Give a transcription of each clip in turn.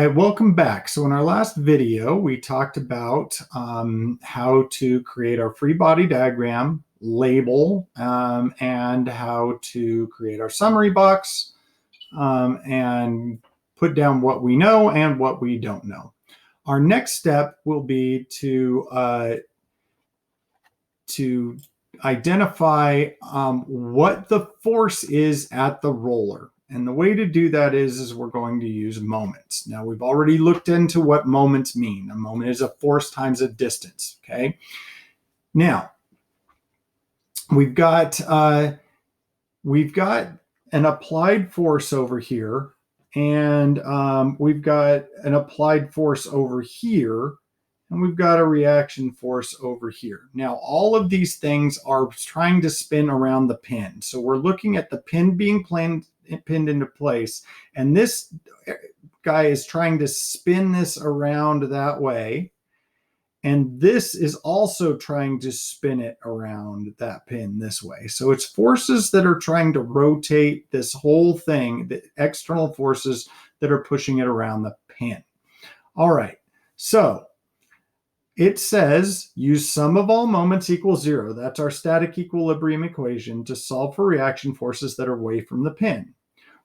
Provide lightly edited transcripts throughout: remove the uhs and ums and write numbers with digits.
Hi, welcome back. So in our last video, we talked about how to create our free body diagram, label, and how to create our summary box and put down what we know and what we don't know. Our next step will be to identify what the force is at the roller. And the way to do that is we're going to use moments. Now, we've already looked into what moments mean. A moment is a force times a distance, okay? Now, we've got an applied force over here, and we've got an applied force over here, and we've got a reaction force over here. Now, all of these things are trying to spin around the pin. So we're looking at the pin being pinned into place, and this guy is trying to spin this around that way, and this is also trying to spin it around that pin this way. So it's forces that are trying to rotate this whole thing, the external forces that are pushing it around the pin. All right, so it says use sum of all moments equals 0. That's our static equilibrium equation to solve for reaction forces that are away from the pin.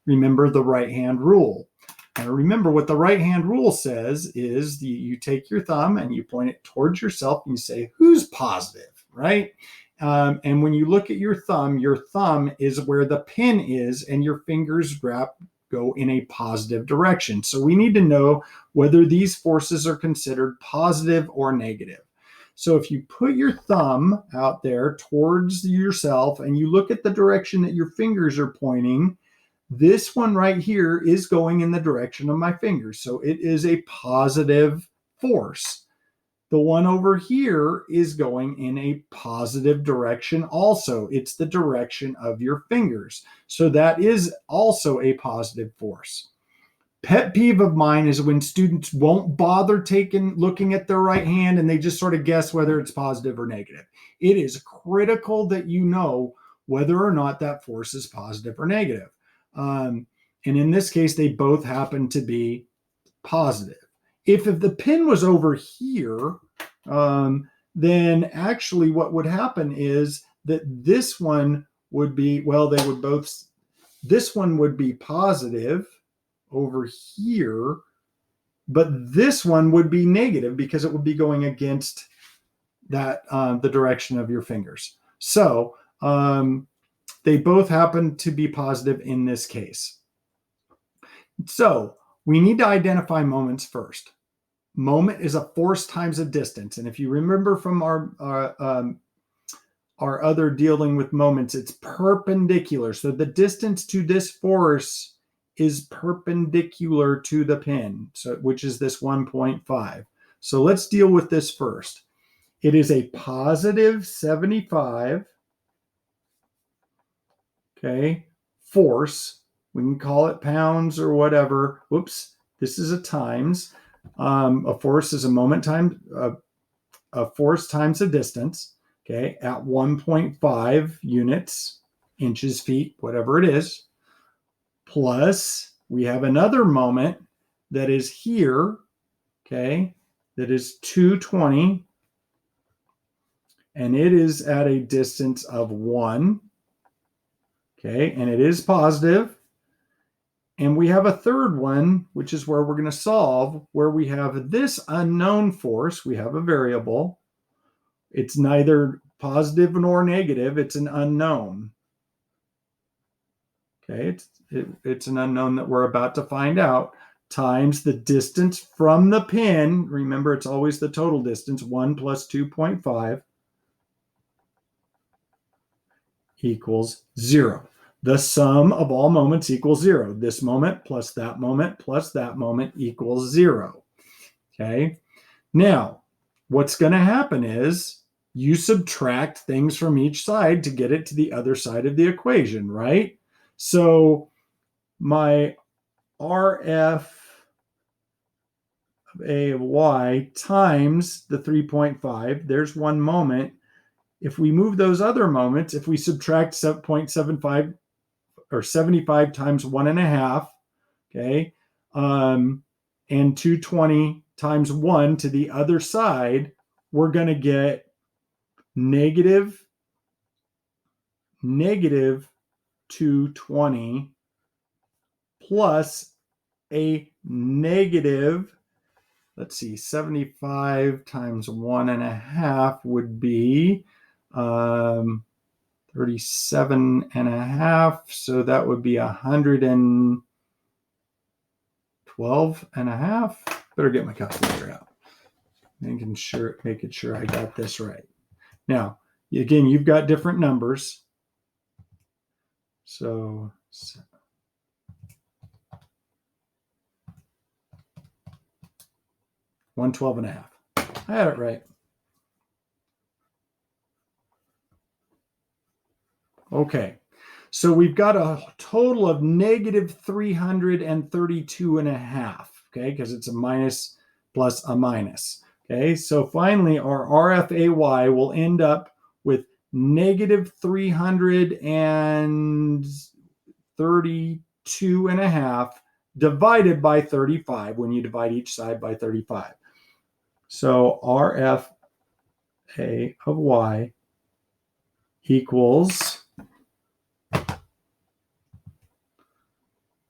Remember the right-hand rule. And remember what the right-hand rule says is you take your thumb and you point it towards yourself and you say, who's positive, right? And when you look at your thumb is where the pin is and your fingers go in a positive direction. So we need to know whether these forces are considered positive or negative. So if you put your thumb out there towards yourself and you look at the direction that your fingers are pointing, this one right here is going in the direction of my fingers. So it is a positive force. The one over here is going in a positive direction also. It's the direction of your fingers. So that is also a positive force. Pet peeve of mine is when students won't bother looking at their right hand and they just sort of guess whether it's positive or negative. It is critical that you know whether or not that force is positive or negative. And in this case, they both happen to be positive. If the pin was over here, then actually what would happen is that this one would be, this one would be positive over here, but this one would be negative because it would be going against that, the direction of your fingers. So they both happen to be positive in this case. So we need to identify moments first. Moment is a force times a distance. And if you remember from our other dealing with moments, it's perpendicular. So the distance to this force is perpendicular to the pin, which is this 1.5. So let's deal with this first. It is a positive 75, okay, force. We can call it pounds or whatever. Whoops, this is a times. A force is a moment times a force times a distance, okay, at 1.5 units, inches, feet, whatever it is. Plus, we have another moment that is here, okay, that is 220, and it is at a distance of 1, okay, and it is positive. And we have a third one, which is where we're going to solve, where we have this unknown force. We have a variable. It's neither positive nor negative. It's an unknown. Okay, it's an unknown that we're about to find out, times the distance from the pin. Remember, it's always the total distance, 1 plus 2.5 equals 0. The sum of all moments equals 0. This moment plus that moment equals 0. Okay. Now, what's going to happen is you subtract things from each side to get it to the other side of the equation, right? So my RF of A of Y times the 3.5, there's one moment. If we move those other moments, if we subtract 0.75 or 75 times 1.5, okay, and 220 times 1 to the other side, we're going to get negative 220 plus a negative, let's see, 75 times 1.5 would be 37.5. So that would be 112.5. Better get my calculator out. Making sure I got this right. Now, again, you've got different numbers. So 112.5. I had it right. Okay. So we've got a total of negative 332.5. Okay, because it's a minus plus a minus. Okay, so finally our RFAY will end up with negative 332.5 divided by 35 when you divide each side by 35. So RFA of y equals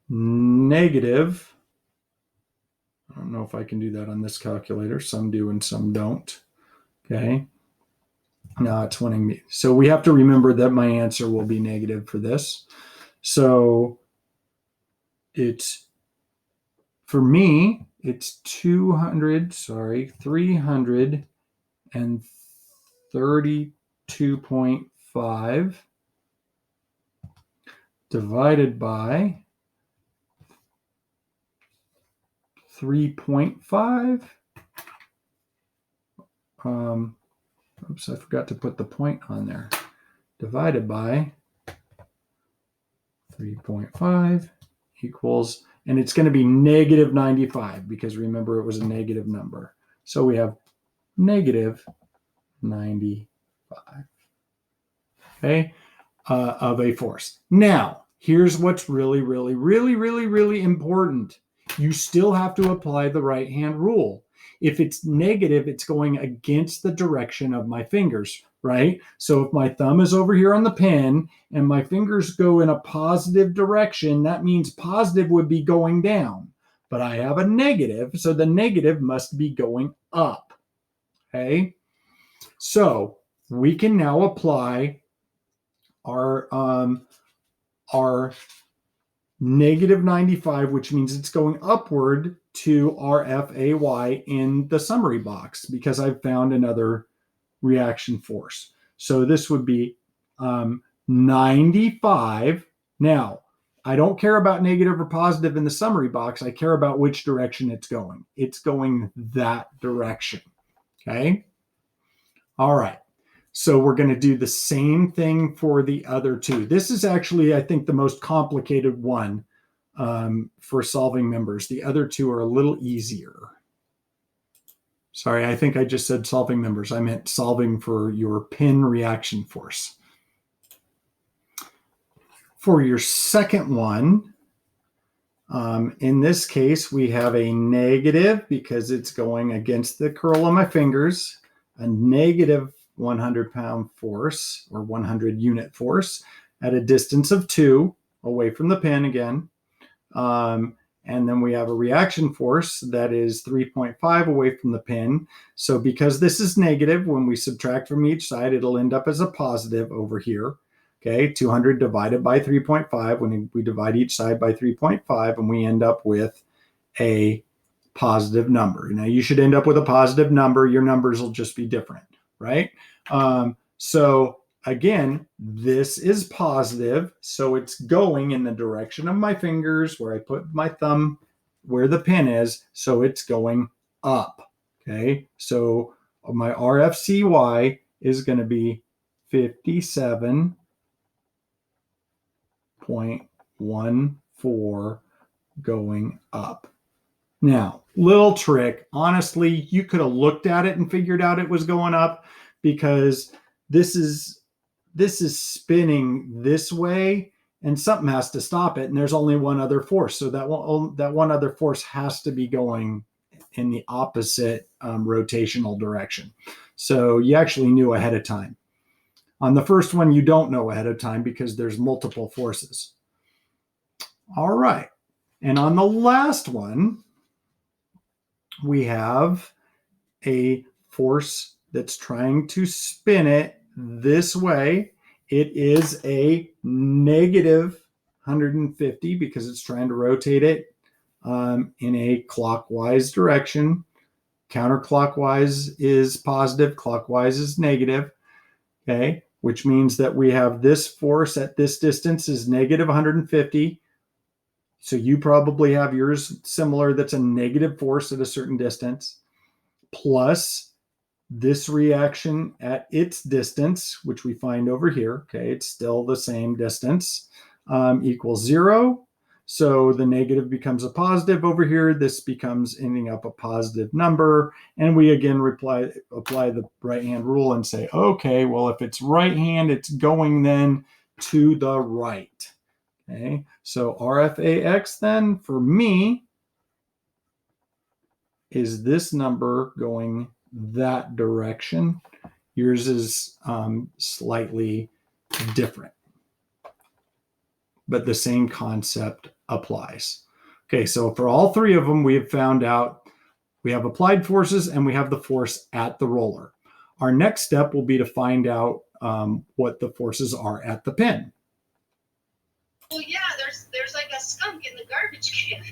negative, I don't know if I can do that on this calculator. Some do and some don't. Okay. Now it's wanting me. So we have to remember that my answer will be negative for this. So it's, for me, it's 332.5 divided by 3.5. Oops, I forgot to put the point on there. Divided by 3.5 equals, and it's going to be negative 95 because remember it was a negative number. So we have negative 95, okay, of a force. Now, here's what's really important. You still have to apply the right-hand rule. If it's negative, it's going against the direction of my fingers, right? So if my thumb is over here on the pen and my fingers go in a positive direction, that means positive would be going down. But I have a negative, so the negative must be going up, okay? So we can now apply our negative 95, which means it's going upward to RFAY in the summary box because I've found another reaction force. So this would be 95. Now, I don't care about negative or positive in the summary box. I care about which direction it's going. It's going that direction. Okay? All right. So we're going to do the same thing for the other two. This is actually, I think, the most complicated one for solving members. The other two are a little easier. Sorry, I think I just said solving members. I meant solving for your pin reaction force. For your second one, in this case, we have a negative because it's going against the curl of my fingers, a negative 100-pound force or 100 unit force at a distance of 2 away from the pin again. And then we have a reaction force that is 3.5 away from the pin. So because this is negative, when we subtract from each side, it'll end up as a positive over here. Okay, 200 divided by 3.5. When we divide each side by 3.5, and we end up with a positive number. Now you should end up with a positive number. Your numbers will just be different, right? So again, this is positive. So it's going in the direction of my fingers where I put my thumb where the pin is. So it's going up. Okay. So my RFCY is going to be 57.14 going up. Now, little trick. Honestly, you could have looked at it and figured out it was going up because this is spinning this way, and something has to stop it, and there's only one other force. So that one other force has to be going in the opposite rotational direction. So you actually knew ahead of time. On the first one, you don't know ahead of time because there's multiple forces. All right. And on the last one, we have a force that's trying to spin it this way. It is a negative 150 because it's trying to rotate it in a clockwise direction. Counterclockwise is positive, clockwise is negative. Okay, which means that we have this force at this distance is negative 150. So you probably have yours similar, that's a negative force at a certain distance, plus this reaction at its distance, which we find over here. Okay, it's still the same distance, equals 0. So the negative becomes a positive over here. This becomes ending up a positive number. And we again apply the right-hand rule and say, okay, well, if it's right hand, it's going then to the right. Okay, so RFAX then for me is this number going that direction. Yours is slightly different, but the same concept applies. Okay, so for all three of them, we have found out we have applied forces and we have the force at the roller. Our next step will be to find out what the forces are at the pin. Well, yeah, there's like a skunk in the garbage can.